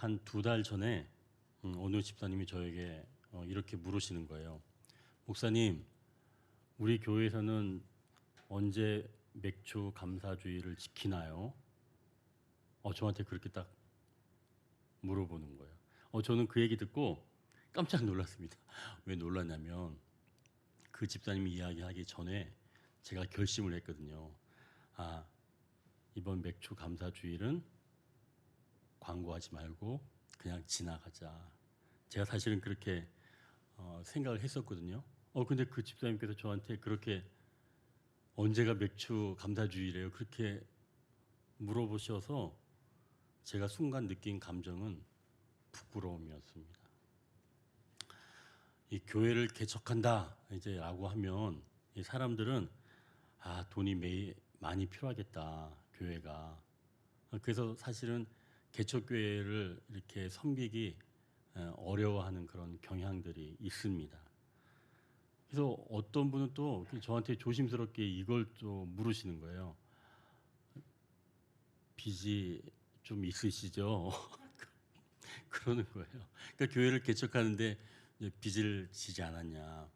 한 2달 전에 어느 집사님이 저에게 이렇게 물으시는 거예요. 목사님, 우리 교회에서는 언제 맥주 감사주의를 지키나요? 저한테 그렇게 딱 물어보는 거예요. 저는 그 얘기 듣고 깜짝 놀랐습니다. 왜 놀랐냐면 그 집사님이 이야기하기 전에 제가 결심을 했거든요. 이번 맥주 감사주일은 광고하지 말고 그냥 지나가자. 제가 사실은 그렇게 생각을 했었거든요. 근데 그 집사님께서 저한테 그렇게 언제가 맥주 감사주일이래요? 그렇게 물어보셔서 제가 순간 느낀 감정은 부끄러움이었습니다. 이 교회를 개척한다 이제라고 하면 이 사람들은 돈이 많이 필요하겠다 교회가. 그래서 사실은 개척교회를 이렇게 섬기기 어려워하는 그런 경향들이 있습니다. 그래서 어떤 분은 또 저한테 조심스럽게 이걸 또 물으시는 거예요. 빚이 좀 있으시죠? 그러는 거예요. 그러니까 교회를 개척하는데 이제 빚을 지지 않았냐.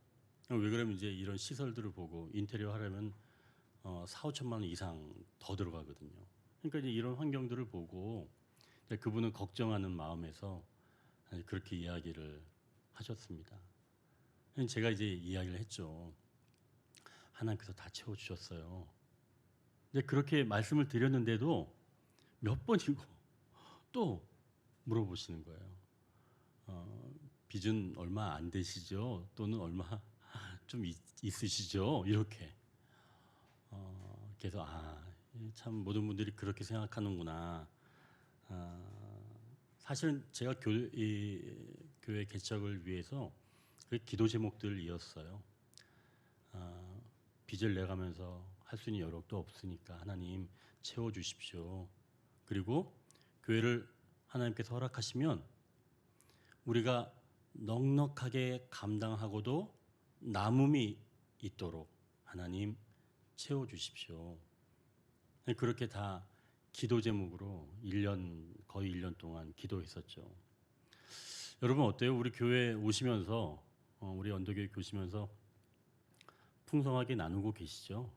왜 그러면 이제 이런 시설들을 보고 인테리어 하려면 4, 5천만 원 이상 더 들어가거든요. 그러니까 이제 이런 환경들을 보고 그분은 걱정하는 마음에서 그렇게 이야기를 하셨습니다. 제가 이제 이야기를 했죠. 하나님께서 다 채워주셨어요. 근데 그렇게 말씀을 드렸는데도 몇 번이고 또 물어보시는 거예요. 빚은 얼마 안 되시죠? 또는 얼마 좀 있으시죠? 이렇게. 그래서 참 모든 분들이 그렇게 생각하는구나. 사실은 제가 교회 개척을 위해서 그 기도 제목들이었어요. 빚을 내가면서 할 수 있는 여력도 없으니까 하나님 채워주십시오. 그리고 교회를 하나님께서 허락하시면 우리가 넉넉하게 감당하고도 남음이 있도록 하나님 채워주십시오. 그렇게 다 기도 제목으로 거의 1년 동안 기도했었죠. 여러분 어때요? 우리 교회 오시면서 우리 언더교회 오시면서 풍성하게 나누고 계시죠?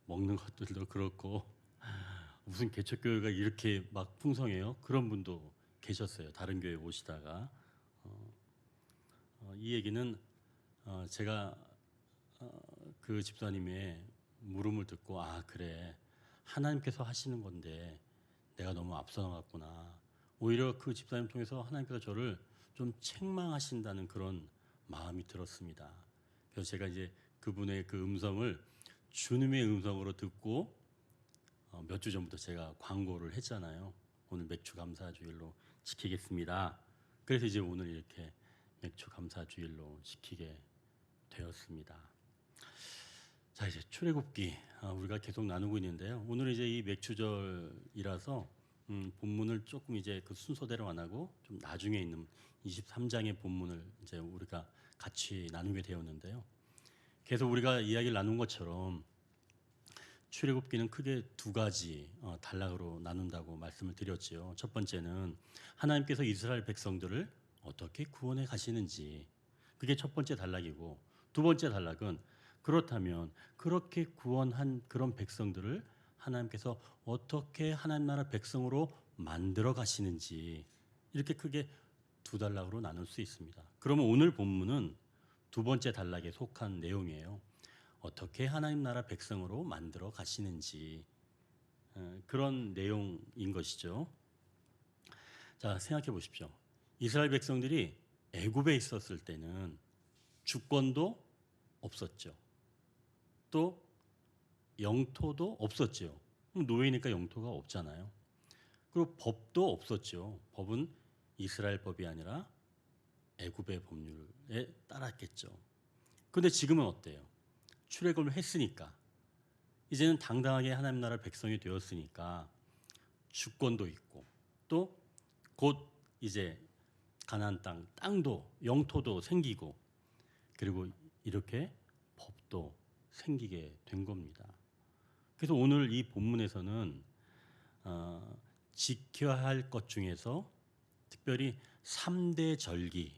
먹는 것들도 그렇고 무슨 개척교회가 이렇게 막 풍성해요? 그런 분도 계셨어요. 다른 교회 오시다가 이 얘기는 제가 그 집사님의 물음을 듣고 그래 하나님께서 하시는 건데 내가 너무 앞서 나갔구나. 오히려 그 집사님 통해서 하나님께서 저를 좀 책망하신다는 그런 마음이 들었습니다. 그래서 제가 이제 그분의 그 음성을 주님의 음성으로 듣고 몇 주 전부터 제가 광고를 했잖아요. 오늘 맥주 감사주일로 지키겠습니다. 그래서 이제 오늘 이렇게 맥주 감사주일로 지키게 되었습니다. 자, 이제 출애굽기 우리가 계속 나누고 있는데요. 오늘 이제 이 맥주절이라서 본문을 조금 이제 그 순서대로 안 하고 좀 나중에 있는 23장의 본문을 이제 우리가 같이 나누게 되었는데요. 계속 우리가 이야기를 나눈 것처럼 출애굽기는 크게 2가지 단락으로 나눈다고 말씀을 드렸지요. 첫 번째는 하나님께서 이스라엘 백성들을 어떻게 구원해 가시는지, 그게 첫 번째 단락이고, 두 번째 단락은 그렇다면 그렇게 구원한 그런 백성들을 하나님께서 어떻게 하나님 나라 백성으로 만들어 가시는지, 이렇게 크게 2단락으로 나눌 수 있습니다. 그러면 오늘 본문은 두 번째 단락에 속한 내용이에요. 어떻게 하나님 나라 백성으로 만들어 가시는지 그런 내용인 것이죠. 자, 생각해 보십시오. 이스라엘 백성들이 애굽에 있었을 때는 주권도 없었죠. 또 영토도 없었죠. 노예니까 영토가 없잖아요. 그리고 법도 없었죠. 법은 이스라엘 법이 아니라 애굽의 법률에 따랐겠죠. 그런데 지금은 어때요? 출애굽을 했으니까 이제는 당당하게 하나님 나라 백성이 되었으니까 주권도 있고 또 곧 이제 가나안 땅도 영토도 생기고 그리고 이렇게 법도 생기게 된 겁니다. 그래서 오늘 이 본문에서는 지켜야 할 것 중에서 특별히 3대 절기,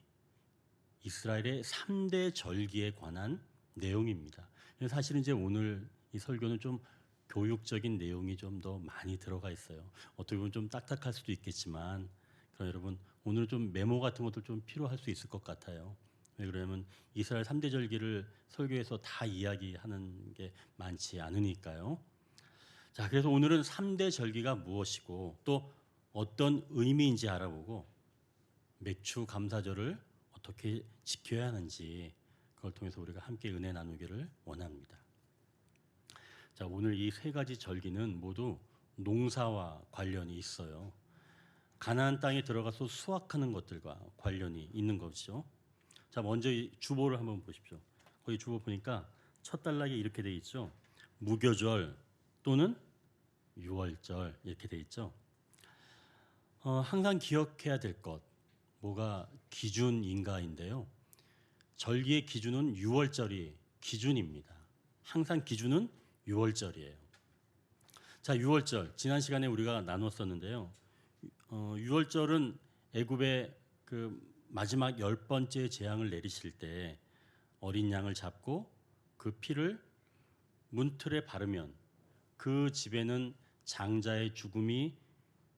이스라엘의 3대 절기에 관한 내용입니다. 사실은 이제 오늘 이 설교는 좀 교육적인 내용이 좀 더 많이 들어가 있어요. 어떻게 보면 좀 딱딱할 수도 있겠지만, 그럼 여러분 오늘 좀 메모 같은 것도 좀 필요할 수 있을 것 같아요. 왜 그러냐면 이스라엘 3대 절기를 설교에서 다 이야기하는 게 많지 않으니까요. 자, 그래서 오늘은 3대 절기가 무엇이고 또 어떤 의미인지 알아보고 맥주 감사절을 어떻게 지켜야 하는지 그걸 통해서 우리가 함께 은혜 나누기를 원합니다. 자, 오늘 이 세 가지 절기는 모두 농사와 관련이 있어요. 가나안 땅에 들어가서 수확하는 것들과 관련이 있는 것이죠. 자, 먼저 이 주보를 한번 보십시오. 거기 주보 보니까 첫 단락에 이렇게 돼 있죠. 무교절 또는 유월절 이렇게 돼 있죠. 항상 기억해야 될 것, 뭐가 기준인가인데요. 절기의 기준은 유월절이 기준입니다. 항상 기준은 유월절이에요. 자, 유월절 지난 시간에 우리가 나눴었는데요. 유월절은 애굽의 그 마지막 10번째 재앙을 내리실 때 어린 양을 잡고 그 피를 문틀에 바르면 그 집에는 장자의 죽음이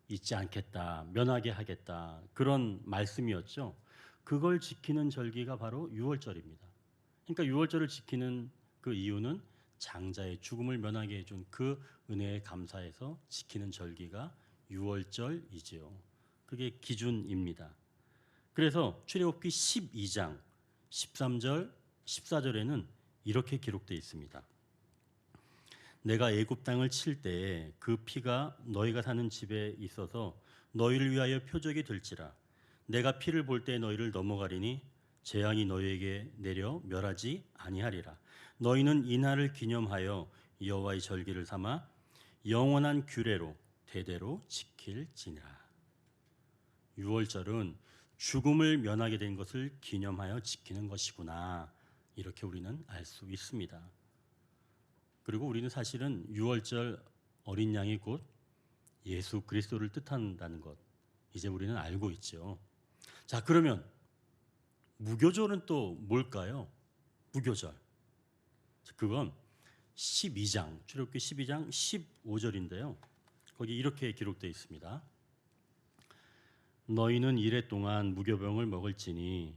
있지 않겠다, 면하게 하겠다, 그런 말씀이었죠. 그걸 지키는 절기가 바로 유월절입니다. 그러니까 유월절을 지키는 그 이유는 장자의 죽음을 면하게 해준 그 은혜에 감사해서 지키는 절기가 유월절이지요. 그게 기준입니다. 그래서 출애굽기 12장 13절 14절에는 이렇게 기록되어 있습니다. 내가 애굽 땅을 칠 때에 그 피가 너희가 사는 집에 있어서 너희를 위하여 표적이 될지라. 내가 피를 볼 때 너희를 넘어가리니 재앙이 너희에게 내려 멸하지 아니하리라. 너희는 이 날을 기념하여 여호와의 절기를 삼아 영원한 규례로 대대로 지킬지니라. 유월절은 죽음을 면하게 된 것을 기념하여 지키는 것이구나. 이렇게 우리는 알 수 있습니다. 그리고 우리는 사실은 유월절 어린 양이 곧 예수 그리스도를 뜻한다는 것 이제 우리는 알고 있죠. 자, 그러면 무교절은 또 뭘까요? 무교절. 그건 12장, 출애굽기 12장 15절인데요. 거기 이렇게 기록되어 있습니다. 너희는 이레 동안 무교병을 먹을지니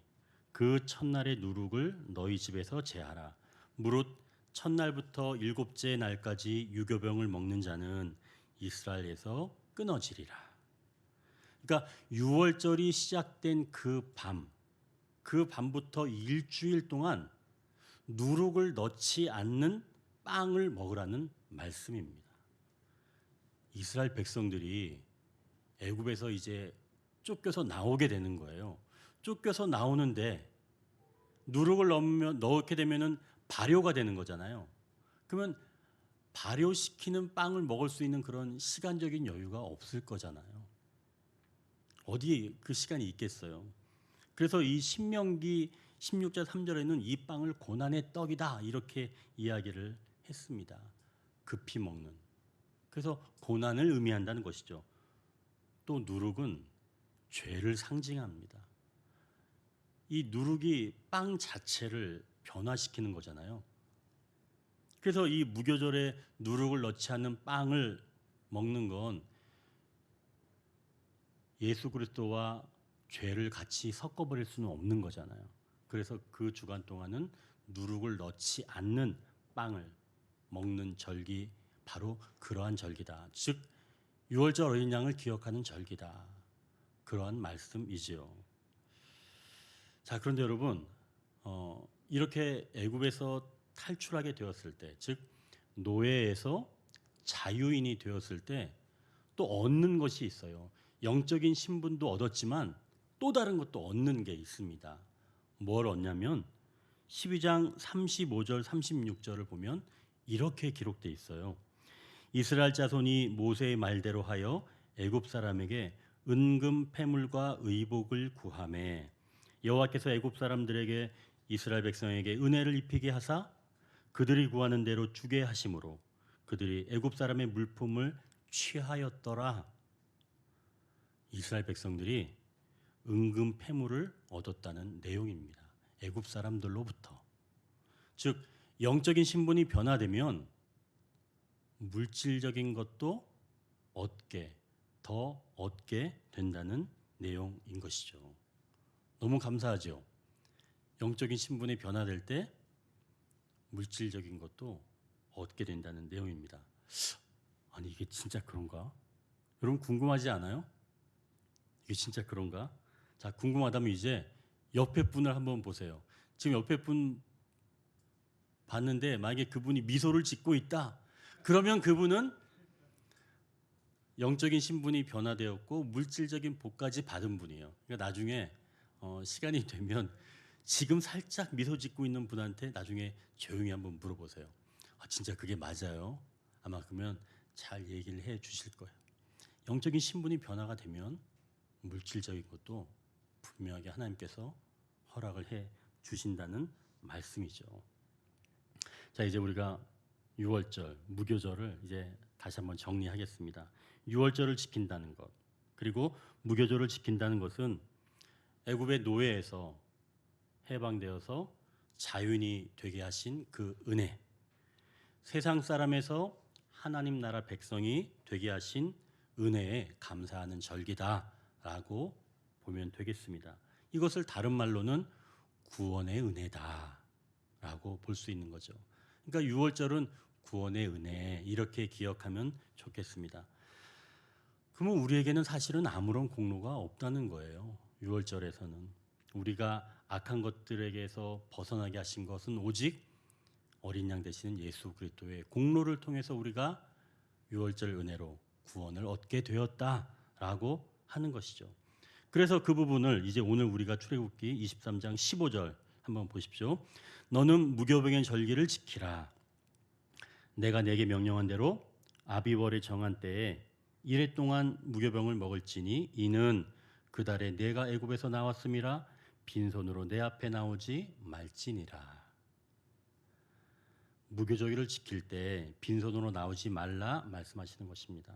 그 첫날의 누룩을 너희 집에서 제하라. 무릇 첫날부터 일곱째 날까지 유교병을 먹는 자는 이스라엘에서 끊어지리라. 그러니까 유월절이 시작된 그 밤부터 일주일 동안 누룩을 넣지 않는 빵을 먹으라는 말씀입니다. 이스라엘 백성들이 애굽에서 이제 쫓겨서 나오게 되는 거예요. 쫓겨서 나오는데 누룩을 넣게 되면은 발효가 되는 거잖아요. 그러면 발효시키는 빵을 먹을 수 있는 그런 시간적인 여유가 없을 거잖아요. 어디에 그 시간이 있겠어요. 그래서 이 신명기 16절 3절에는 이 빵을 고난의 떡이다 이렇게 이야기를 했습니다. 급히 먹는. 그래서 고난을 의미한다는 것이죠. 또 누룩은 죄를 상징합니다. 이 누룩이 빵 자체를 변화시키는 거잖아요. 그래서 이 무교절에 누룩을 넣지 않는 빵을 먹는 건 예수 그리스도와 죄를 같이 섞어버릴 수는 없는 거잖아요. 그래서 그 주간 동안은 누룩을 넣지 않는 빵을 먹는 절기, 바로 그러한 절기다. 즉 유월절 어린 양을 기억하는 절기다. 그러한 말씀이지요. 자, 그런데 여러분 이렇게 애굽에서 탈출하게 되었을 때, 즉 노예에서 자유인이 되었을 때 또 얻는 것이 있어요. 영적인 신분도 얻었지만 또 다른 것도 얻는 게 있습니다. 뭘 얻냐면 12장 35절 36절을 보면 이렇게 기록되어 있어요. 이스라엘 자손이 모세의 말대로 하여 애굽 사람에게 은금 패물과 의복을 구하매 여호와께서 애굽 사람들에게 이스라엘 백성에게 은혜를 입히게 하사 그들이 구하는 대로 주게 하심으로 그들이 애굽 사람의 물품을 취하였더라. 이스라엘 백성들이 은금 패물을 얻었다는 내용입니다. 애굽 사람들로부터. 즉 영적인 신분이 변화되면 물질적인 것도 더 얻게 된다는 내용인 것이죠. 너무 감사하죠. 영적인 신분이 변화될 때 물질적인 것도 얻게 된다는 내용입니다. 아니 이게 진짜 그런가? 여러분 궁금하지 않아요? 이게 진짜 그런가? 자, 궁금하다면 이제 옆에 분을 한번 보세요. 지금 옆에 분 봤는데 만약에 그분이 미소를 짓고 있다. 그러면 그분은 영적인 신분이 변화되었고 물질적인 복까지 받은 분이에요. 그러니까 나중에 시간이 되면 지금 살짝 미소 짓고 있는 분한테 나중에 조용히 한번 물어보세요. 아, 진짜 그게 맞아요? 아마 그러면 잘 얘기를 해 주실 거예요. 영적인 신분이 변화가 되면 물질적인 것도 분명하게 하나님께서 허락을 해 주신다는 말씀이죠. 자, 이제 우리가 유월절, 무교절을 이제 다시 한번 정리하겠습니다. 유월절을 지킨다는 것, 그리고 무교절을 지킨다는 것은 애굽의 노예에서 해방되어서 자유인이 되게 하신 그 은혜, 세상 사람에서 하나님 나라 백성이 되게 하신 은혜에 감사하는 절기다라고 보면 되겠습니다. 이것을 다른 말로는 구원의 은혜다라고 볼 수 있는 거죠. 그러니까 유월절은 구원의 은혜 이렇게 기억하면 좋겠습니다. 그러면 우리에게는 사실은 아무런 공로가 없다는 거예요. 유월절에서는 우리가 악한 것들에게서 벗어나게 하신 것은 오직 어린 양 되시는 예수 그리스도의 공로를 통해서 우리가 유월절 은혜로 구원을 얻게 되었다라고 하는 것이죠. 그래서 그 부분을 이제 오늘 우리가 출애굽기 23장 15절 한번 보십시오. 너는 무교병의 절기를 지키라. 내가 내게 명령한 대로 아비월에 정한 때에 이래 동안 무교병을 먹을지니 이는 그 달에 내가 애굽에서 나왔음이라 빈손으로 내 앞에 나오지 말지니라. 무교절기를 지킬 때 빈손으로 나오지 말라 말씀하시는 것입니다.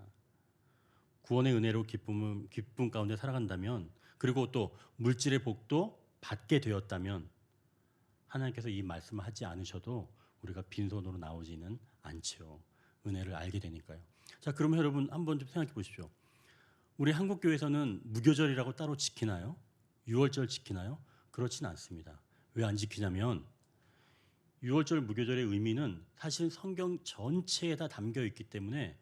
구원의 은혜로 기쁨 가운데 살아간다면, 그리고 또 물질의 복도 받게 되었다면 하나님께서 이 말씀을 하지 않으셔도 우리가 빈손으로 나오지는 않죠. 은혜를 알게 되니까요. 자, 그러면 여러분 한번 좀 생각해 보십시오. 우리 한국 교회에서는 무교절이라고 따로 지키나요? 유월절 지키나요? 그렇진 않습니다. 왜 안 지키냐면 유월절 무교절의 의미는 사실 성경 전체에 다 담겨 있기 때문에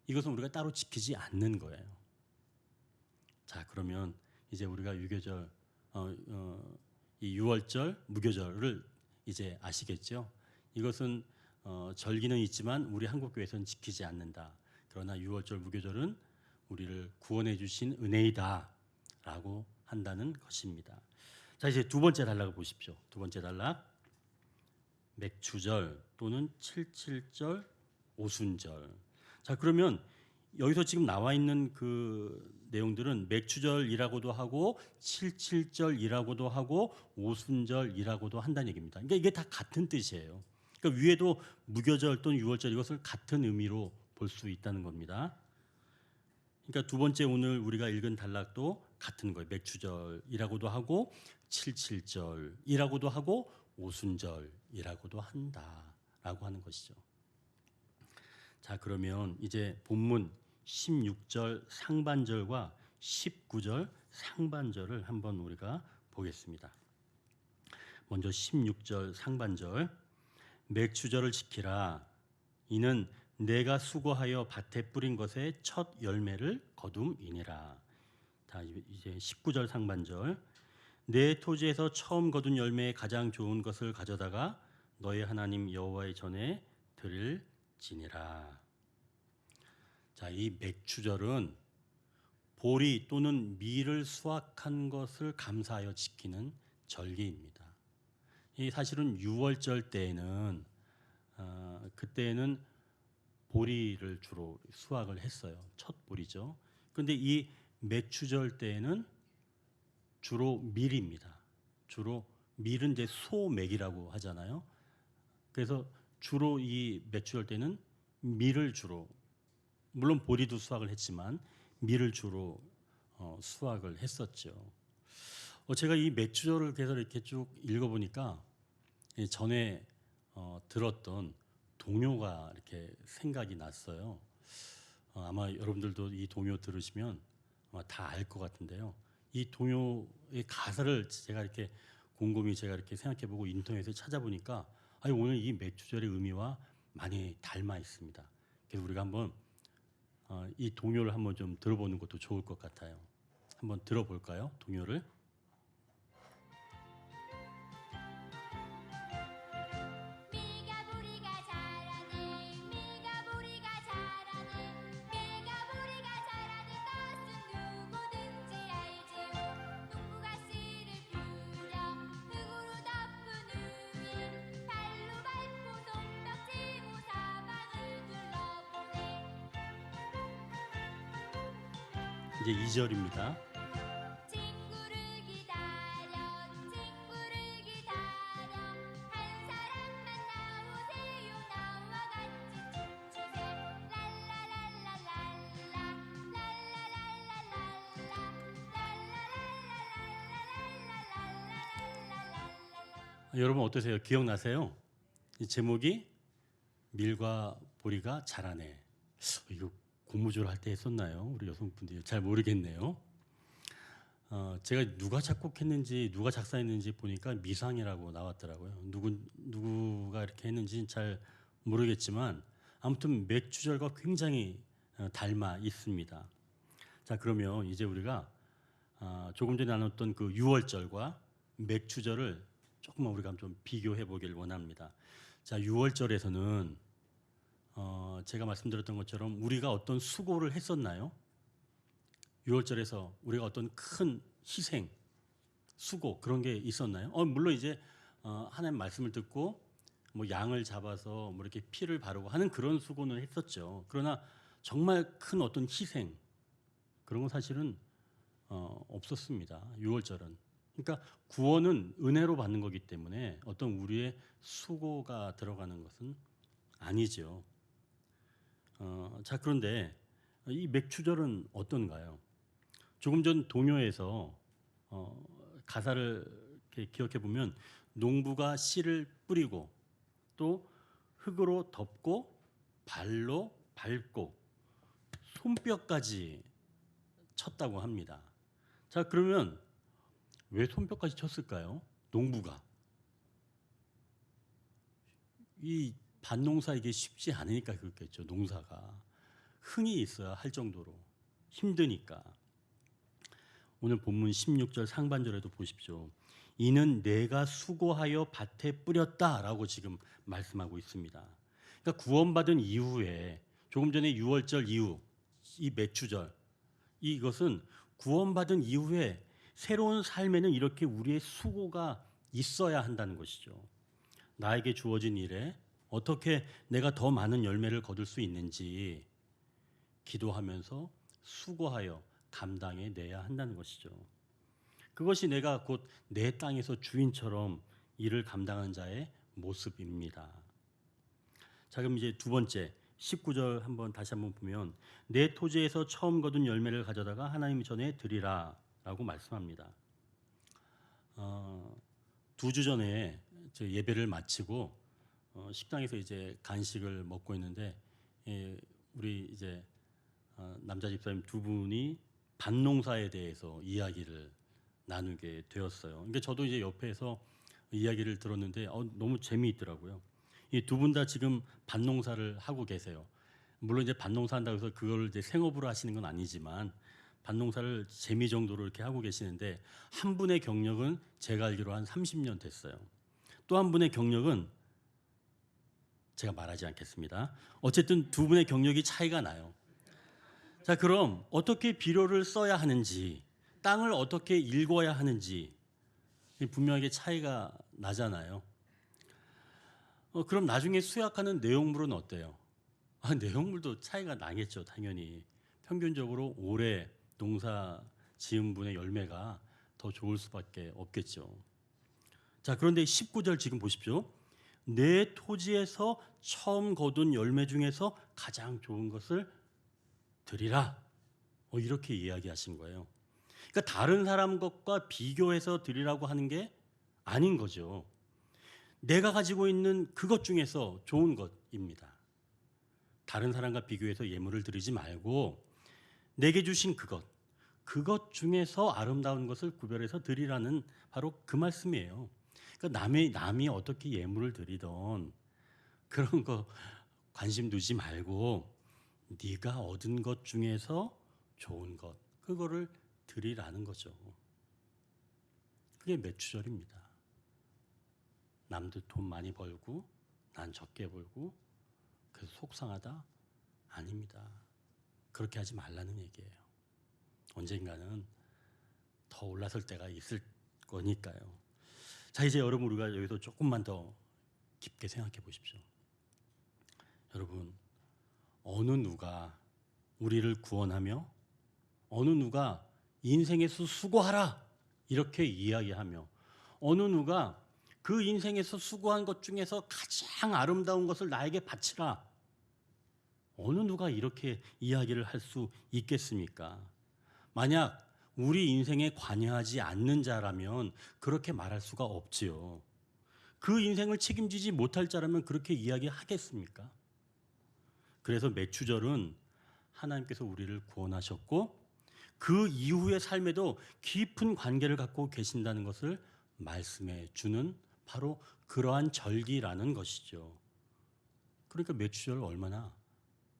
이것은 우리가 따로 지키지 않는 거예요. 자, 그러면 이제 우리가 이 유월절 무교절을 이제 아시겠죠? 이것은 절기는 있지만 우리 한국 교회에서는 지키지 않는다. 그러나 유월절 무교절은 우리를 구원해 주신 은혜이다라고 한다는 것입니다. 자, 이제 두 번째 단락을 보십시오. 두 번째 단락. 맥추절 또는 칠칠절, 오순절. 자, 그러면 여기서 지금 나와 있는 그 내용들은 맥추절이라고도 하고 칠칠절이라고도 하고 오순절이라고도 한다는 얘기입니다. 그러니까 이게 다 같은 뜻이에요. 그러니까 위에도 무교절 또는 유월절 이것을 같은 의미로 볼 수 있다는 겁니다. 그러니까 두 번째 오늘 우리가 읽은 단락도 같은 거예요. 맥추절이라고도 하고 칠칠절이라고도 하고 오순절이라고도 한다라고 하는 것이죠. 자, 그러면 이제 본문 16절 상반절과 19절 상반절을 한번 우리가 보겠습니다. 먼저 16절 상반절. 맥추절을 지키라. 이는 내가 수고하여 밭에 뿌린 것의 첫 열매를 거둠이니라. 자, 이제 19절 상반절. 내 토지에서 처음 거둔 열매의 가장 좋은 것을 가져다가 너의 하나님 여호와의 전에 드릴지니라. 자, 이 맥추절은 보리 또는 밀을 수확한 것을 감사하여 지키는 절기입니다. 이 사실은 유월절 때에는 그때는 보리를 주로 수확을 했어요. 첫 보리죠. 그런데 이 맥추절 때에는 주로 밀입니다. 주로 밀은 이제 소맥이라고 하잖아요. 그래서 주로 이 맥추절 때는 밀을 주로, 물론 보리도 수확을 했지만 밀을 주로 수확을 했었죠. 제가 이 맥주절을 계속 이렇게 쭉 읽어보니까 전에 들었던 동요가 이렇게 생각이 났어요. 아마 여러분들도 이 동요 들으시면 아마 다 알 것 같은데요. 이 동요의 가사를 제가 이렇게 곰곰이 제가 이렇게 생각해보고 인터넷에 찾아보니까 오늘 이 맥주절의 의미와 많이 닮아 있습니다. 그래서 우리가 한번 이 동요를 한번 좀 들어보는 것도 좋을 것 같아요. 한번 들어볼까요? 동요를. 이제 2절입니다. 여러분 어떠세요? 기억나세요? 이 제목이 밀과 보리가 자라네. 이거 고무줄 할 때 했었나요? 우리 여성분들이 잘 모르겠네요. 제가 누가 작곡했는지 누가 작사했는지 보니까 미상이라고 나왔더라고요. 누구가 이렇게 했는지는 잘 모르겠지만 아무튼 맥주절과 굉장히 닮아 있습니다. 자, 그러면 이제 우리가 조금 전에 나눴던 그 6월절과 맥주절을 조금만 우리가 좀 비교해 보길 원합니다. 자, 6월절에서는 제가 말씀드렸던 것처럼 우리가 어떤 수고를 했었나요? 6월절에서 우리가 어떤 큰 희생, 수고 그런 게 있었나요? 물론 이제 하나님 말씀을 듣고 뭐 양을 잡아서 뭐 이렇게 피를 바르고 하는 그런 수고는 했었죠. 그러나 정말 큰 어떤 희생 그런 건 사실은 없었습니다. 6월절은. 그러니까 구원은 은혜로 받는 거기 때문에 어떤 우리의 수고가 들어가는 것은 아니죠. 자, 그런데 이 맥주절은 어떤가요? 조금 전 동요에서 가사를 이렇게 기억해 보면 농부가 씨를 뿌리고 또 흙으로 덮고 발로 밟고 손뼉까지 쳤다고 합니다. 자, 그러면 왜 손뼉까지 쳤을까요? 농부가. 이 밭농사 이게 쉽지 않으니까 그렇겠죠. 농사가. 흥이 있어야 할 정도로 힘드니까. 오늘 본문 16절 상반절에도 보십시오. 이는 내가 수고하여 밭에 뿌렸다라고 지금 말씀하고 있습니다. 그러니까 구원받은 이후에 조금 전에 6월절 이후 이 맥주절 이것은 구원받은 이후에 새로운 삶에는 이렇게 우리의 수고가 있어야 한다는 것이죠. 나에게 주어진 일에 어떻게 내가 더 많은 열매를 거둘 수 있는지 기도하면서 수고하여 감당해 내야 한다는 것이죠. 그것이 내가 곧 내 땅에서 주인처럼 일을 감당하는 자의 모습입니다. 자, 그럼 이제 두 번째 19절 다시 한번 보면 내 토지에서 처음 거둔 열매를 가져다가 하나님 전에 드리라 라고 말씀합니다. 2주 전에 예배를 마치고 식당에서 이제 간식을 먹고 있는데 우리 이제 남자 집사님 두 분이 밭농사에 대해서 이야기를 나누게 되었어요. 그러니까 저도 이제 옆에서 이야기를 들었는데 너무 재미있더라고요. 이 두 분 다 지금 밭농사를 하고 계세요. 물론 이제 밭농사 한다고 해서 그걸 이제 생업으로 하시는 건 아니지만 밭농사를 재미 정도로 이렇게 하고 계시는데 한 분의 경력은 제가 알기로 한 30년 됐어요. 또 한 분의 경력은 제가 말하지 않겠습니다. 어쨌든 두 분의 경력이 차이가 나요. 자, 그럼 어떻게 비료를 써야 하는지, 땅을 어떻게 일궈야 하는지 분명하게 차이가 나잖아요. 그럼 나중에 수확하는 내용물은 어때요? 내용물도 차이가 나겠죠, 당연히. 평균적으로 올해 농사 지은 분의 열매가 더 좋을 수밖에 없겠죠. 자, 그런데 19절 지금 보십시오. 내 토지에서 처음 거둔 열매 중에서 가장 좋은 것을 드리라. 이렇게 이야기하신 거예요. 그러니까 다른 사람 것과 비교해서 드리라고 하는 게 아닌 거죠. 내가 가지고 있는 그것 중에서 좋은 것입니다. 다른 사람과 비교해서 예물을 드리지 말고 내게 주신 그것 중에서 아름다운 것을 구별해서 드리라는 바로 그 말씀이에요. 그러니까 남이 어떻게 예물을 드리던 그런 거 관심 두지 말고 네가 얻은 것 중에서 좋은 것 그거를 드리라는 거죠. 그게 매추절입니다. 남들 돈 많이 벌고 난 적게 벌고 그래서 속상하다? 아닙니다. 그렇게 하지 말라는 얘기예요. 언젠가는 더 올라설 때가 있을 거니까요. 자, 이제 여러분 우리가 여기서 조금만 더 깊게 생각해 보십시오. 여러분, 어느 누가 우리를 구원하며 어느 누가 인생에서 수고하라 이렇게 이야기하며 어느 누가 그 인생에서 수고한 것 중에서 가장 아름다운 것을 나에게 바치라 어느 누가 이렇게 이야기를 할 수 있겠습니까? 만약 우리 인생에 관여하지 않는 자라면 그렇게 말할 수가 없지요. 그 인생을 책임지지 못할 자라면 그렇게 이야기하겠습니까? 그래서 매추절은 하나님께서 우리를 구원하셨고 그 이후의 삶에도 깊은 관계를 갖고 계신다는 것을 말씀해 주는 바로 그러한 절기라는 것이죠. 그러니까 매추절 얼마나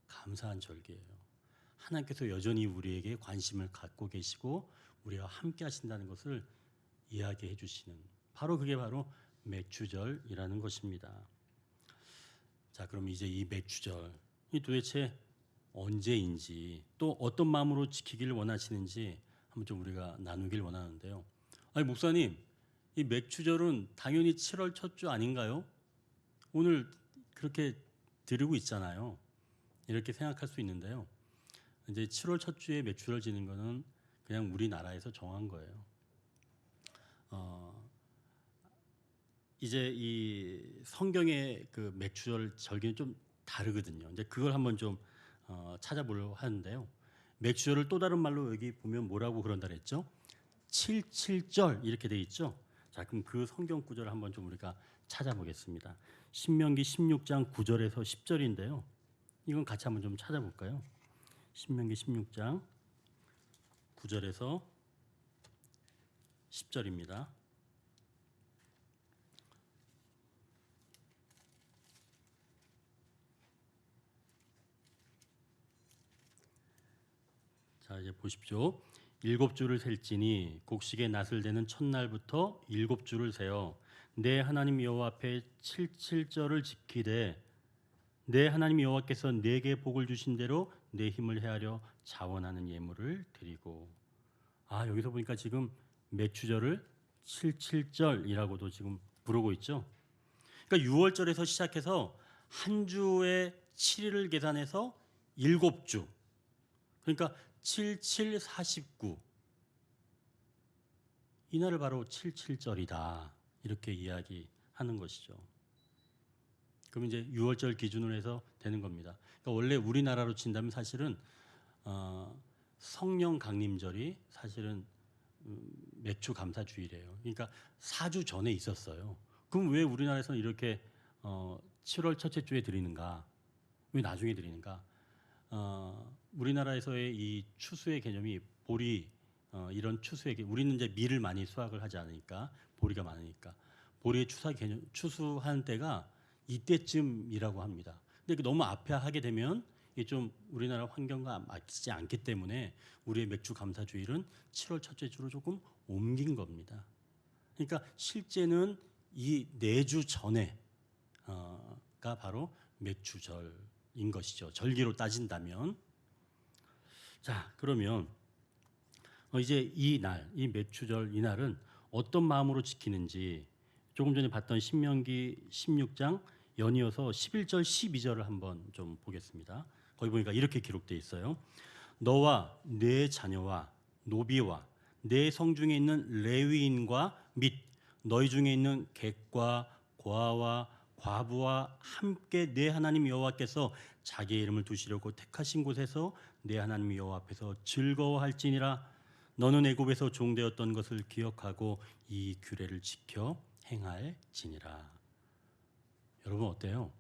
감사한 절기예요. 하나님께서 여전히 우리에게 관심을 갖고 계시고 우리와 함께 하신다는 것을 이야기해 주시는 그게 바로 매추절이라는 것입니다. 자, 그럼 이제 이 매추절이 도대체 언제인지 또 어떤 마음으로 지키기를 원하시는지 한번 좀 우리가 나누길 원하는데요. 아니 목사님, 이 매추절은 당연히 7월 첫 주 아닌가요? 오늘 그렇게 드리고 있잖아요. 이렇게 생각할 수 있는데요. 이제 7월 첫 주에 매추절 지는 거는 그냥 우리나라에서 정한 거예요. 이제 이 성경의 그 매추절 절기는 좀 다르거든요. 이제 그걸 한번 좀 찾아보려고 하는데요. 매추절을 또 다른 말로 여기 보면 뭐라고 그런다 그랬죠? 77절 이렇게 돼 있죠. 자, 그럼 그 성경 구절을 한번 좀 우리가 찾아보겠습니다. 신명기 16장 9절에서 10절인데요. 이건 같이 한번 좀 찾아볼까요? 신명기 16장 9절에서 10절입니다. 자, 이제 보십시오. 7주를 셀지니 곡식의 낫을 대는 첫날부터 7주를 세어 내 하나님 여호와 앞에 77절을 지키되 내 하나님 여호와께서 내게 복을 주신 대로 내 힘을 헤아려 자원하는 예물을 드리고. 여기서 보니까 지금 매추절을 77절이라고도 지금 부르고 있죠. 그러니까 6월절에서 시작해서 한 주에 7일을 계산해서 7주. 그러니까 77, 49. 이날을 바로 77절이다. 이렇게 이야기하는 것이죠. 그럼 이제 6월절 기준으로 해서 되는 겁니다. 그러니까 원래 우리나라로 친다면 사실은 성령 강림절이 사실은 매추 감사주일이에요. 그러니까 4주 전에 있었어요. 그럼 왜 우리나라에서는 이렇게 7월 첫째 주에 드리는가? 왜 나중에 드리는가? 우리나라에서의 이 추수의 개념이 보리 이런 추수의 개념, 우리는 이제 밀을 많이 수확을 하지 않으니까 보리가 많으니까 보리의 추수하는 때가 이때쯤이라고 합니다. 근데 너무 앞에 하게 되면 이게 좀 우리나라 환경과 맞지 않기 때문에 우리의 맥주 감사주일은 7월 첫째 주로 조금 옮긴 겁니다. 그러니까 실제는 이 4주 전에가 바로 맥주절인 것이죠. 절기로 따진다면. 자, 그러면 이제 이 맥주절 이 날은 어떤 마음으로 지키는지 조금 전에 봤던 신명기 16장 연이어서 11절 12절을 한번 좀 보겠습니다. 거기 보니까 이렇게 기록되어 있어요. 너와 네 자녀와 노비와 네 성중에 있는 레위인과 및 너희 중에 있는 객과 고아와 과부와 함께 내 하나님 여호와께서 자기의 이름을 두시려고 택하신 곳에서 내 하나님 여호와 앞에서 즐거워할지니라. 너는 애굽에서 종되었던 것을 기억하고 이 규례를 지켜 행할지니라. 여러분 어때요?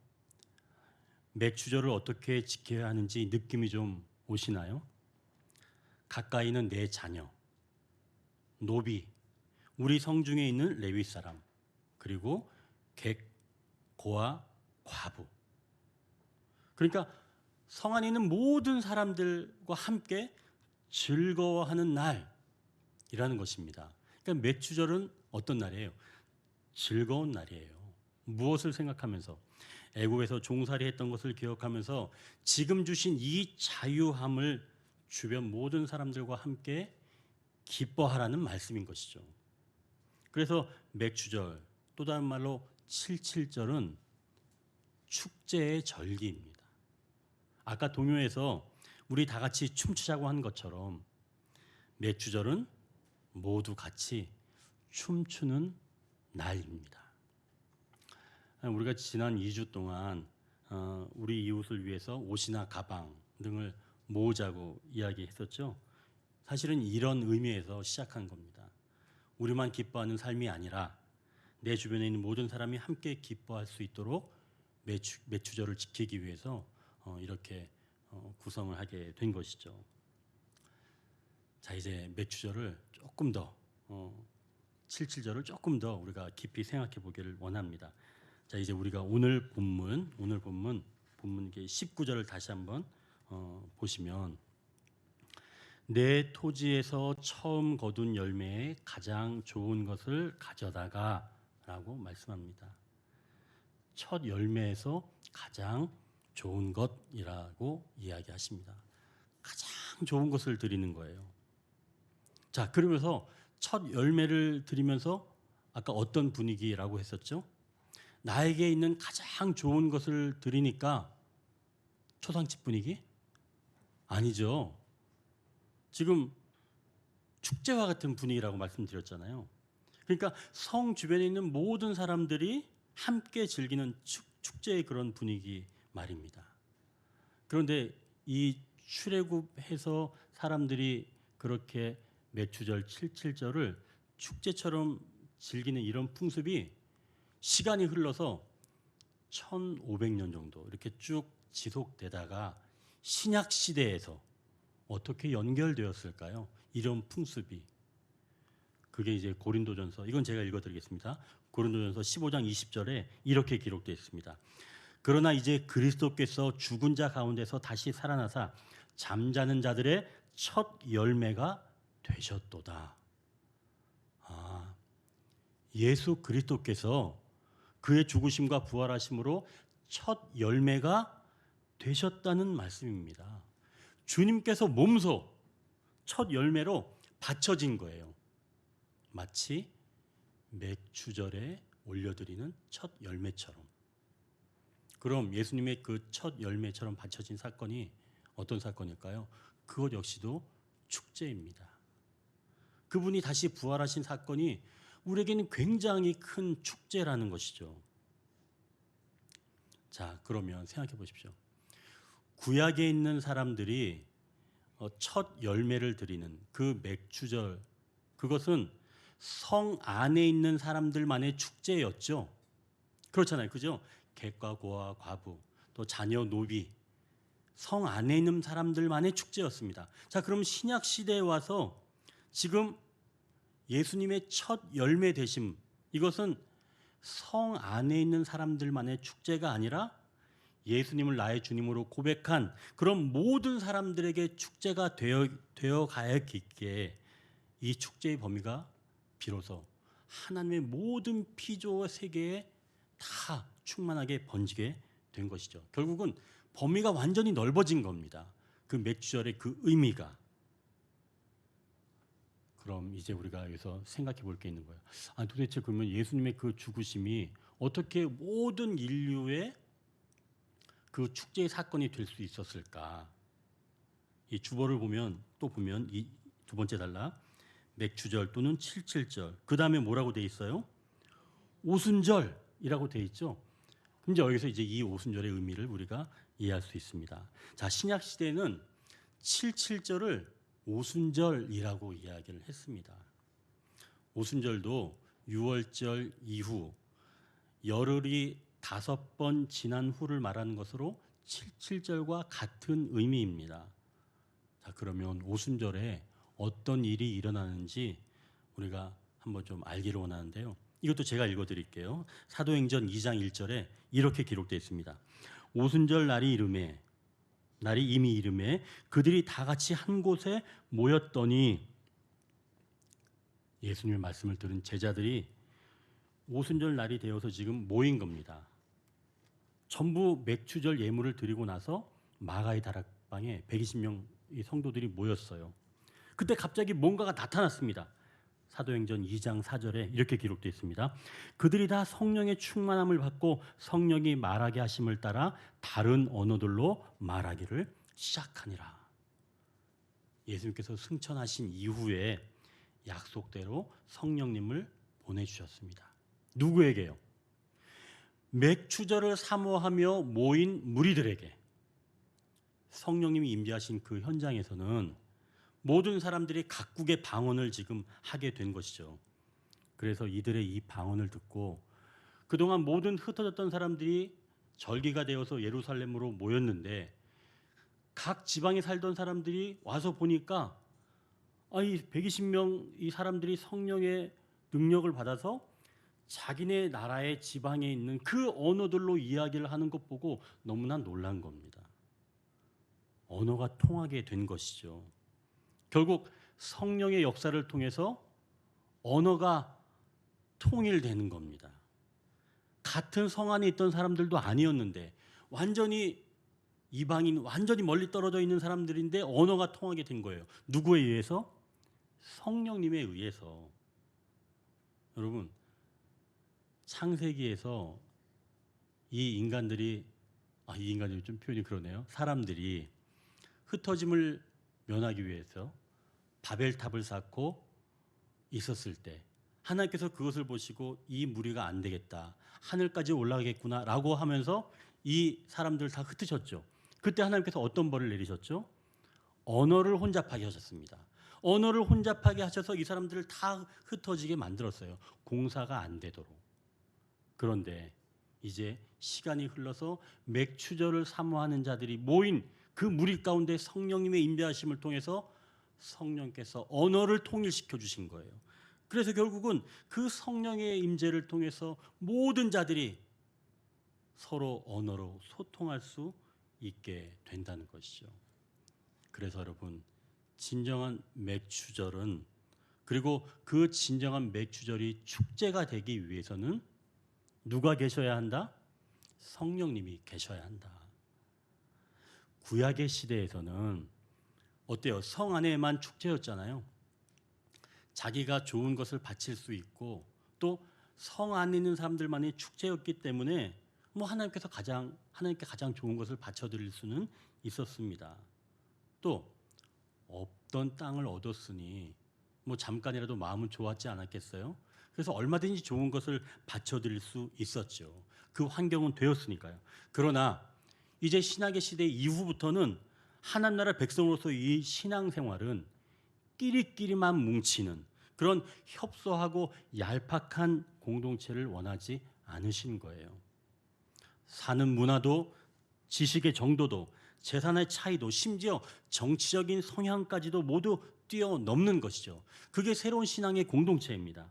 맥주절을 어떻게 지켜야 하는지 느낌이 좀 오시나요? 가까이는 내 자녀, 노비, 우리 성중에 있는 레위 사람, 그리고 객, 고아, 과부. 그러니까 성 안에 있는 모든 사람들과 함께 즐거워하는 날이라는 것입니다. 그러니까 맥주절은 어떤 날이에요? 즐거운 날이에요. 무엇을 생각하면서? 애굽에서 종살이 했던 것을 기억하면서 지금 주신 이 자유함을 주변 모든 사람들과 함께 기뻐하라는 말씀인 것이죠. 그래서 맥주절, 또 다른 말로 칠칠절은 축제의 절기입니다. 아까 동요에서 우리 다 같이 춤추자고 한 것처럼 맥주절은 모두 같이 춤추는 날입니다. 우리가 지난 2주 동안 우리 이웃을 위해서 옷이나 가방 등을 모으자고 이야기했었죠. 사실은 이런 의미에서 시작한 겁니다. 우리만 기뻐하는 삶이 아니라 내 주변에 있는 모든 사람이 함께 기뻐할 수 있도록 맥주절을 지키기 위해서 이렇게 구성을 하게 된 것이죠. 자, 이제 맥주절을 조금 더 칠칠절을 조금 더 우리가 깊이 생각해 보기를 원합니다. 자, 이제 우리가 오늘 본문 이게 19절을 다시 한번 보시면 내 토지에서 처음 거둔 열매에 가장 좋은 것을 가져다가라고 말씀합니다. 첫 열매에서 가장 좋은 것이라고 이야기하십니다. 가장 좋은 것을 드리는 거예요. 자, 그러면서 첫 열매를 드리면서 아까 어떤 분위기라고 했었죠? 나에게 있는 가장 좋은 것을 드리니까 초상집 분위기? 아니죠. 지금 축제와 같은 분위기라고 말씀드렸잖아요. 그러니까 성 주변에 있는 모든 사람들이 함께 즐기는 축제의 그런 분위기 말입니다. 그런데 이 출애굽해서 사람들이 그렇게 맥주절, 칠칠절을 축제처럼 즐기는 이런 풍습이 시간이 흘러서 1500년 정도 이렇게 쭉 지속되다가 신약 시대에서 어떻게 연결되었을까요? 이런 풍습이. 그게 이제 고린도전서, 이건 제가 읽어드리겠습니다. 고린도전서 15장 20절에 이렇게 기록되어 있습니다. 그러나 이제 그리스도께서 죽은 자 가운데서 다시 살아나사 잠자는 자들의 첫 열매가 되셨도다. 아, 예수 그리스도께서 그의 죽으심과 부활하심으로 첫 열매가 되셨다는 말씀입니다. 주님께서 몸소 첫 열매로 바쳐진 거예요. 마치 맥주절에 올려드리는 첫 열매처럼. 그럼 예수님의 그 첫 열매처럼 바쳐진 사건이 어떤 사건일까요? 그것 역시도 축제입니다. 그분이 다시 부활하신 사건이 우리에게는 굉장히 큰 축제라는 것이죠. 자, 그러면 생각해 보십시오. 구약에 있는 사람들이 첫 열매를 드리는 그 맥주절, 그것은 성 안에 있는 사람들만의 축제였죠. 그렇잖아요, 그죠? 객과 고아, 과부, 또 자녀, 노비, 성 안에 있는 사람들만의 축제였습니다. 자, 그럼 신약 시대에 와서 지금 예수님의 첫 열매 되심, 이것은 성 안에 있는 사람들만의 축제가 아니라 예수님을 나의 주님으로 고백한 그런 모든 사람들에게 축제가 되어 가야겠기에 이 축제의 범위가 비로소 하나님의 모든 피조와 세계에 다 충만하게 번지게 된 것이죠. 결국은 범위가 완전히 넓어진 겁니다. 그 맥주절의 그 의미가. 그럼 이제 우리가 여기서 생각해 볼 게 있는 거예요. 아, 도대체 그러면 예수님의 그 죽으심이 어떻게 모든 인류의 그 축제의 사건이 될 수 있었을까? 이 주보를 보면 또 보면 이 두 번째 단락 맥주절 또는 칠칠절, 그 다음에 뭐라고 돼 있어요? 오순절이라고 돼 있죠. 근데 여기서 이제 이 오순절의 의미를 우리가 이해할 수 있습니다. 자, 신약 시대는 칠칠절을 오순절이라고 이야기를 했습니다. 오순절도 유월절 이후 열흘이 5번 지난 후를 말하는 것으로 칠칠절과 같은 의미입니다. 자, 그러면 오순절에 어떤 일이 일어나는지 우리가 한번 좀 알기를 원하는데요. 이것도 제가 읽어드릴게요. 사도행전 2장 1절에 이렇게 기록되어 있습니다. 오순절 날이 이미 이름에 그들이 다 같이 한 곳에 모였더니, 예수님의 말씀을 들은 제자들이 오순절 날이 되어서 지금 모인 겁니다. 전부 맥주절 예물을 드리고 나서 마가의 다락방에 120명의 성도들이 모였어요. 그때 갑자기 뭔가가 나타났습니다. 사도행전 2장 4절에 이렇게 기록되어 있습니다. 그들이 다 성령의 충만함을 받고 성령이 말하게 하심을 따라 다른 언어들로 말하기를 시작하니라. 예수님께서 승천하신 이후에 약속대로 성령님을 보내주셨습니다. 누구에게요? 맥주절을 사모하며 모인 무리들에게. 성령님이 임재하신 그 현장에서는 모든 사람들이 각국의 방언을 지금 하게 된 것이죠. 그래서 이들의 이 방언을 듣고 그동안 모든 흩어졌던 사람들이 절기가 되어서 예루살렘으로 모였는데, 각 지방에 살던 사람들이 와서 보니까 이 120명 이 사람들이 성령의 능력을 받아서 자기네 나라의 지방에 있는 그 언어들로 이야기를 하는 것 보고 너무나 놀란 겁니다. 언어가 통하게 된 것이죠. 결국 성령의 역사를 통해서 언어가 통일되는 겁니다. 같은 성 안에 있던 사람들도 아니었는데 완전히 이방인, 완전히 멀리 떨어져 있는 사람들인데 언어가 통하게 된 거예요. 누구에 의해서? 성령님에 의해서. 여러분, 창세기에서 이 인간들이 좀 표현이 그러네요. 사람들이 흩어짐을 면하기 위해서 바벨탑을 쌓고 있었을 때 하나님께서 그것을 보시고 이 무리가 안 되겠다, 하늘까지 올라가겠구나 라고 하면서 이 사람들 다 흩으셨죠. 그때 하나님께서 어떤 벌을 내리셨죠? 언어를 혼잡하게 하셨습니다. 언어를 혼잡하게 하셔서 이 사람들을 다 흩어지게 만들었어요. 공사가 안 되도록. 그런데 이제 시간이 흘러서 맥추절을 사모하는 자들이 모인 그 무리 가운데 성령님의 임재하심을 통해서 성령께서 언어를 통일시켜 주신 거예요. 그래서 결국은 그 성령의 임재를 통해서 모든 자들이 서로 언어로 소통할 수 있게 된다는 것이죠. 그래서 여러분, 진정한 맥추절은, 그리고 그 진정한 맥추절이 축제가 되기 위해서는 누가 계셔야 한다? 성령님이 계셔야 한다. 구약의 시대에서는 어때요? 성 안에만 축제였잖아요. 자기가 좋은 것을 바칠 수 있고 또 성 안에 있는 사람들만의 축제였기 때문에 하나님께 가장 좋은 것을 바쳐드릴 수는 있었습니다. 또 없던 땅을 얻었으니 잠깐이라도 마음은 좋았지 않았겠어요? 그래서 얼마든지 좋은 것을 바쳐드릴 수 있었죠. 그 환경은 되었으니까요. 그러나 이제 신약의 시대 이후부터는 하나님 나라 백성으로서 이 신앙생활은 끼리끼리만 뭉치는 그런 협소하고 얄팍한 공동체를 원하지 않으신 거예요. 사는 문화도, 지식의 정도도, 재산의 차이도, 심지어 정치적인 성향까지도 모두 뛰어넘는 것이죠. 그게 새로운 신앙의 공동체입니다.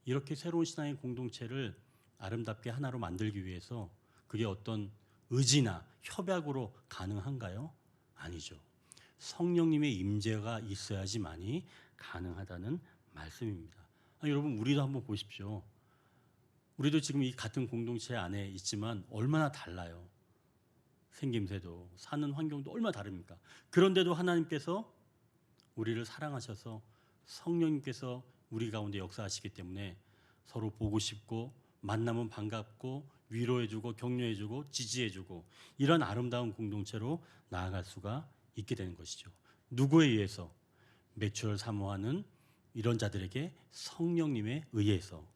이렇게 새로운 신앙의 공동체를 아름답게 하나로 만들기 위해서 그게 어떤 의지나 협약으로 가능한가요? 아니죠. 성령님의 임재가 있어야지만이 가능하다는 말씀입니다. 여러분, 우리도 한번 보십시오. 우리도 지금 이 같은 공동체 안에 있지만 얼마나 달라요. 생김새도, 사는 환경도 얼마나 다릅니까? 그런데도 하나님께서 우리를 사랑하셔서 성령님께서 우리 가운데 역사하시기 때문에 서로 보고 싶고, 만나면 반갑고, 위로해주고, 격려해주고, 지지해주고, 이런 아름다운 공동체로 나아갈 수가 있게 되는 것이죠. 누구에 의해서? 맥주를 사모하는 이런 자들에게 성령님에 의해서.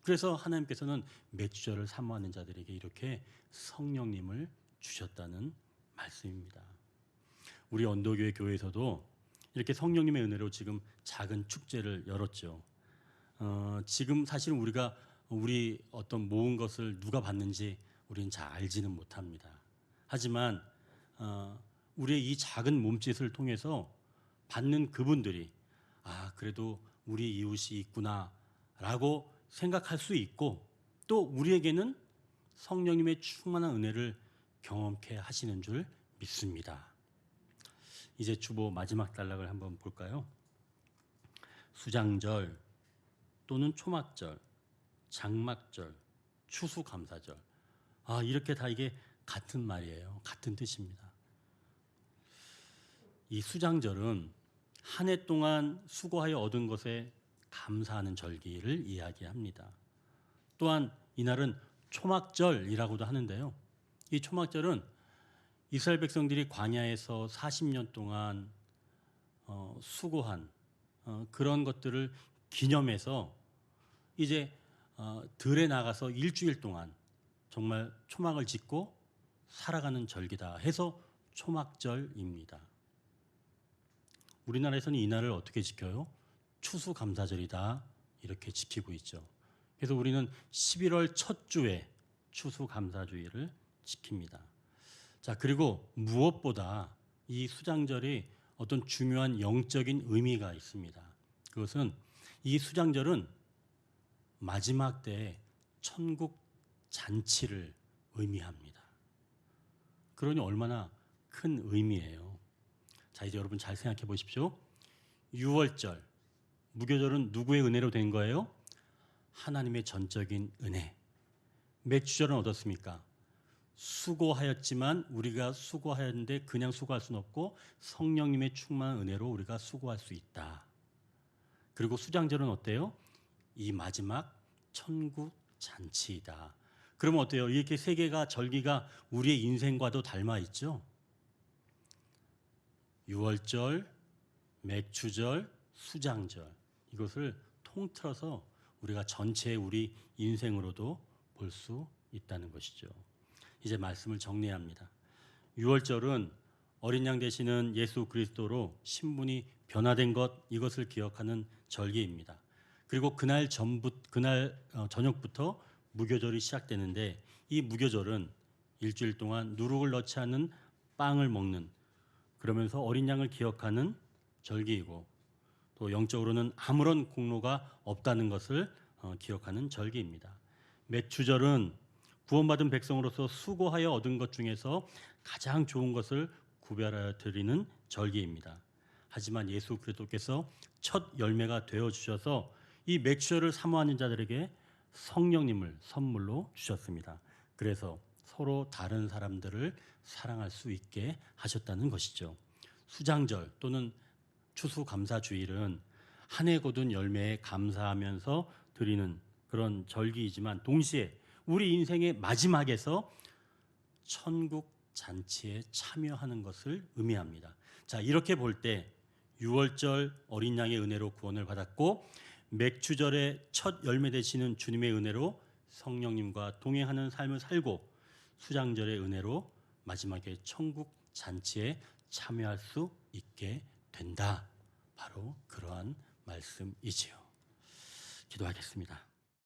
그래서 하나님께서는 맥주절을 사모하는 자들에게 이렇게 성령님을 주셨다는 말씀입니다. 우리 언도교회 교회에서도 이렇게 성령님의 은혜로 지금 작은 축제를 열었죠. 지금 사실은 우리 어떤 모은 것을 누가 받는지 우리는 잘 알지는 못합니다. 하지만 우리의 이 작은 몸짓을 통해서 받는 그분들이 그래도 우리 이웃이 있구나라고 생각할 수 있고, 또 우리에게는 성령님의 충만한 은혜를 경험케 하시는 줄 믿습니다. 이제 주보 마지막 단락을 한번 볼까요? 수장절 또는 초막절, 장막절, 추수감사절. 이렇게 다 이게 같은 말이에요. 같은 뜻입니다. 이 수장절은 한 해 동안 수고하여 얻은 것에 감사하는 절기를 이야기합니다. 또한 이날은 초막절이라고도 하는데요. 이 초막절은 이스라엘 백성들이 광야에서 40년 동안 수고한 그런 것들을 기념해서 이제 들에 나가서 일주일 동안 정말 초막을 짓고 살아가는 절기다 해서 초막절입니다. 우리나라에서는 이날을 어떻게 지켜요? 추수감사절이다 이렇게 지키고 있죠. 그래서 우리는 11월 첫 주에 추수감사주의를 지킵니다. 자, 그리고 무엇보다 이 수장절이 어떤 중요한 영적인 의미가 있습니다. 그것은 이 수장절은 마지막 때의 천국 잔치를 의미합니다. 그러니 얼마나 큰 의미예요. 자, 이제 여러분 잘 생각해 보십시오. 유월절, 무교절은 누구의 은혜로 된 거예요? 하나님의 전적인 은혜. 맥주절은 어떻습니까? 수고하였지만 우리가 수고하였는데 그냥 수고할 수는 없고 성령님의 충만한 은혜로 우리가 수고할 수 있다. 그리고 수장절은 어때요? 이 마지막 천국 잔치이다. 그러면 어때요? 이렇게 세 개가 절기가 우리의 인생과도 닮아 있죠. 유월절, 맥주절, 수장절, 이것을 통틀어서 우리가 전체의 우리 인생으로도 볼 수 있다는 것이죠. 이제 말씀을 정리합니다. 유월절은 어린 양 되시는 예수 그리스도로 신분이 변화된 것, 이것을 기억하는 절기입니다. 그리고 그날 저녁부터 무교절이 시작되는데, 이 무교절은 일주일 동안 누룩을 넣지 않는 빵을 먹는, 그러면서 어린 양을 기억하는 절기이고, 또 영적으로는 아무런 공로가 없다는 것을 기억하는 절기입니다. 맥주절은 구원받은 백성으로서 수고하여 얻은 것 중에서 가장 좋은 것을 구별하여 드리는 절기입니다. 하지만 예수 그리스도께서 첫 열매가 되어 주셔서 이 맥주절을 사모하는 자들에게 성령님을 선물로 주셨습니다. 그래서 서로 다른 사람들을 사랑할 수 있게 하셨다는 것이죠. 수장절 또는 추수감사주일은 한 해 거둔 열매에 감사하면서 드리는 그런 절기이지만, 동시에 우리 인생의 마지막에서 천국 잔치에 참여하는 것을 의미합니다. 자, 이렇게 볼 때 유월절 어린 양의 은혜로 구원을 받았고, 맥주절의 첫 열매 되시는 주님의 은혜로 성령님과 동행하는 삶을 살고, 수장절의 은혜로 마지막에 천국 잔치에 참여할 수 있게 된다. 바로 그러한 말씀이지요. 기도하겠습니다.